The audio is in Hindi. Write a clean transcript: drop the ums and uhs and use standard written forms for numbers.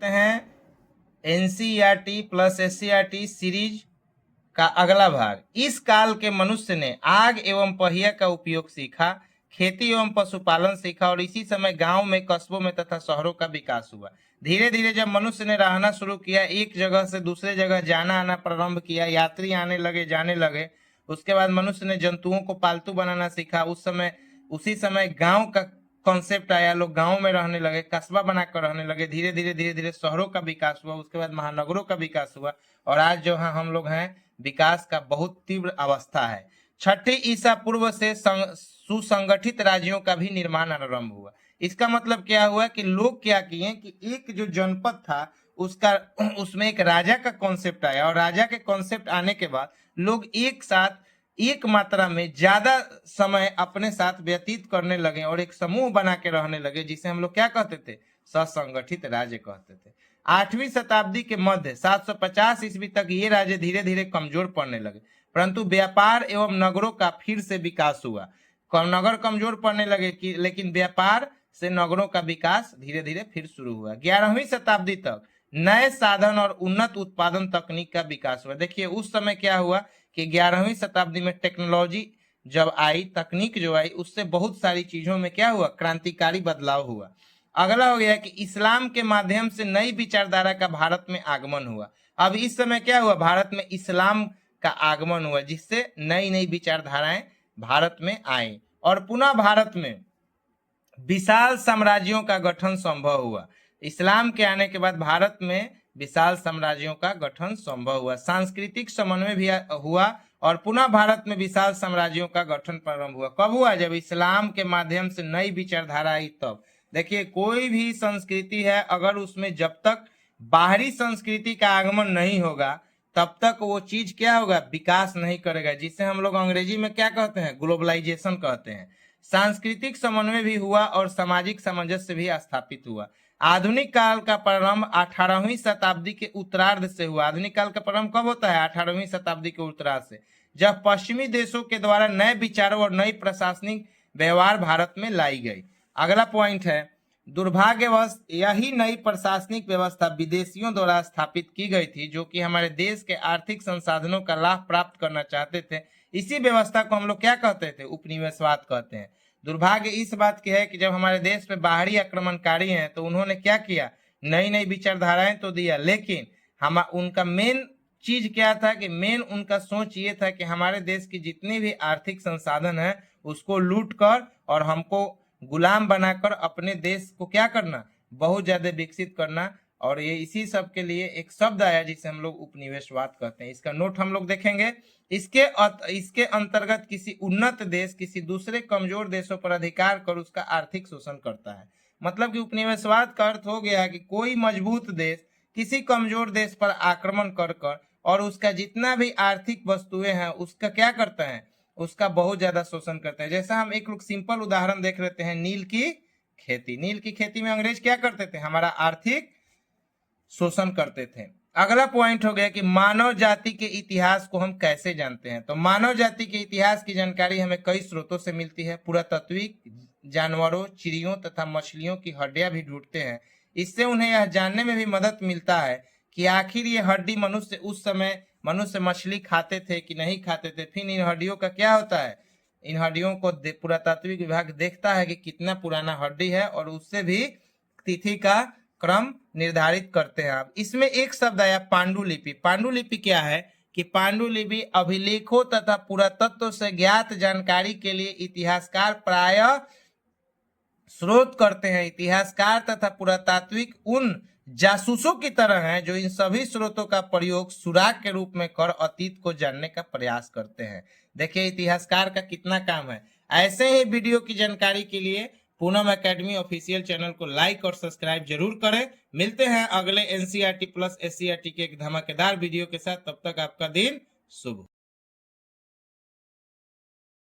करते हैं एनसीईआरटी प्लस एससीईआरटी सीरीज का अगला भाग। इस काल के मनुष्य ने आग एवं पहिया का उपयोग सीखा, खेती एवं पशुपालन सीखा और इसी समय गांव में, कस्बों में तथा शहरों का विकास हुआ। धीरे धीरे जब मनुष्य ने रहना शुरू किया, एक जगह से दूसरे जगह जाना आना प्रारंभ किया, यात्री आने लगे, जाने लगे। उसके बाद मनुष्य ने जंतुओं को पालतू बनाना सीखा। उसी समय गांव का कॉन्सेप्ट आया, लोग गांव में रहने लगे, कस्बा बनाकर रहने लगे। धीरे धीरे शहरों का विकास हुआ, उसके बाद महानगरों का विकास हुआ और आज जो हम लोग हैं, विकास का बहुत तीव्र अवस्था है। छठी ईसा पूर्व से सुसंगठित राज्यों का भी निर्माण आरंभ हुआ। इसका मतलब क्या हुआ कि लोग क्या किए कि एक जो जनपद था उसमें एक राजा का कॉन्सेप्ट आया और राजा के कॉन्सेप्ट आने के बाद लोग एक साथ एक मात्रा में ज्यादा समय अपने साथ व्यतीत करने लगे और एक समूह बना के रहने लगे, जिसे हम लोग क्या कहते थे, ससंगठित राज्य कहते थे। 8वीं शताब्दी के मध्य 750 ईस्वी तक ये राज्य धीरे धीरे कमजोर पड़ने लगे, परंतु व्यापार एवं नगरों का फिर से विकास हुआ। नगर कमजोर पड़ने लगे लेकिन व्यापार से नगरों का विकास धीरे धीरे फिर शुरू हुआ। 11वीं शताब्दी तक नए साधन और उन्नत उत्पादन तकनीक का विकास हुआ। देखिए उस समय क्या हुआ कि 11वीं शताब्दी में टेक्नोलॉजी जब आई, तकनीक जो आई, उससे बहुत सारी चीजों में क्या हुआ, क्रांतिकारी बदलाव हुआ। अगला हो गया कि इस्लाम के माध्यम से नई विचारधारा का भारत में आगमन हुआ। अब इस समय क्या हुआ, भारत में इस्लाम का आगमन हुआ, जिससे नई नई विचारधाराएं भारत में आई और पुनः भारत में विशाल साम्राज्यों का गठन संभव हुआ। इस्लाम के आने के बाद भारत में विशाल साम्राज्यों का गठन संभव हुआ। सांस्कृतिक समन्वय भी हुआ और पुनः भारत में विशाल साम्राज्यों का गठन प्रारंभ हुआ। कब हुआ, जब इस्लाम के माध्यम से नई विचारधारा आई तब। देखिए कोई भी संस्कृति है, अगर उसमें जब तक बाहरी संस्कृति का आगमन नहीं होगा तब तक वो चीज क्या होगा, विकास नहीं करेगा, जिसे हम लोग अंग्रेजी में क्या कहते हैं, ग्लोबलाइजेशन कहते हैं। सांस्कृतिक समन्वय भी हुआ और सामाजिक सामंजस्य भी स्थापित हुआ। आधुनिक काल का प्रारंभ 18वीं शताब्दी के उत्तरार्ध से हुआ। आधुनिक काल का प्रारंभ कब होता है, 18वीं शताब्दी के उत्तरार्ध से, जब पश्चिमी देशों के द्वारा नए विचारों और नई प्रशासनिक व्यवहार भारत में लाई गई। अगला पॉइंट है, दुर्भाग्यवश यही नई प्रशासनिक व्यवस्था विदेशियों द्वारा स्थापित की गई थी, जो कि हमारे देश के आर्थिक संसाधनों का लाभ प्राप्त करना चाहते थे। इसी व्यवस्था को हम लोग क्या कहते थे, उपनिवेशवाद कहते हैं। दुर्भाग्य इस बात की है कि जब हमारे देश में बाहरी आक्रमणकारी हैं तो उन्होंने क्या किया, नई नई विचारधाराएं तो दिया, लेकिन हम उनका मेन चीज क्या था कि मेन उनका सोच ये था कि हमारे देश की जितनी भी आर्थिक संसाधन है उसको लूट कर और हमको गुलाम बनाकर अपने देश को क्या करना, बहुत ज्यादा विकसित करना। और ये इसी सब के लिए एक शब्द आया जिसे हम लोग उपनिवेशवाद कहते हैं। इसका नोट हम लोग देखेंगे। इसके अंतर्गत किसी उन्नत देश किसी दूसरे कमजोर देशों पर अधिकार कर उसका आर्थिक शोषण करता है। मतलब कि उपनिवेशवाद का अर्थ हो गया कि कोई मजबूत देश किसी कमजोर देश पर आक्रमण कर और उसका जितना भी आर्थिक वस्तुएं हैं उसका क्या करता है, उसका बहुत ज्यादा शोषण करता है। जैसा हम एक लोग सिंपल उदाहरण देख लेते हैं, नील की खेती। नील की खेती में अंग्रेज क्या करते थे, हमारा आर्थिक शोषण करते थे। अगला पॉइंट हो गया कि मानव जाति के इतिहास को हम कैसे जानते हैं। तो मानव जाति के इतिहास की जानकारी हमें कई स्रोतों से मिलती है। पुरातात्विक, जानवरों, चिड़ियों तथा मछलियों की हड्डियां भी ढूंढते हैं। इससे उन्हें यह जानने में भी मदद मिलता है कि आखिर ये हड्डी उस समय मनुष्य मछली खाते थे कि नहीं खाते थे। फिर इन हड्डियों का क्या होता है, इन हड्डियों को पुरातात्विक विभाग देखता है कि कितना पुराना हड्डी है और उससे भी तिथि का क्रम निर्धारित करते हैं। अब इसमें एक शब्द आया पांडुलिपि। पांडुलिपि क्या है कि पांडुलिपि अभिलेखों तथा पुरातत्व से ज्ञात जानकारी के लिए इतिहासकार प्रायः स्रोत करते हैं। इतिहासकार तथा पुरातात्विक उन जासूसों की तरह हैं जो इन सभी स्रोतों का प्रयोग सुराग के रूप में कर अतीत को जानने का प्रयास करते हैं। देखिए इतिहासकार का कितना काम है। ऐसे ही वीडियो की जानकारी के लिए पूनम एकेडमी ऑफिशियल चैनल को लाइक और सब्सक्राइब जरूर करें। मिलते हैं अगले एनसीईआरटी प्लस एससीईआरटी के एक धमाकेदार वीडियो के साथ। तब तक आपका दिन शुभ।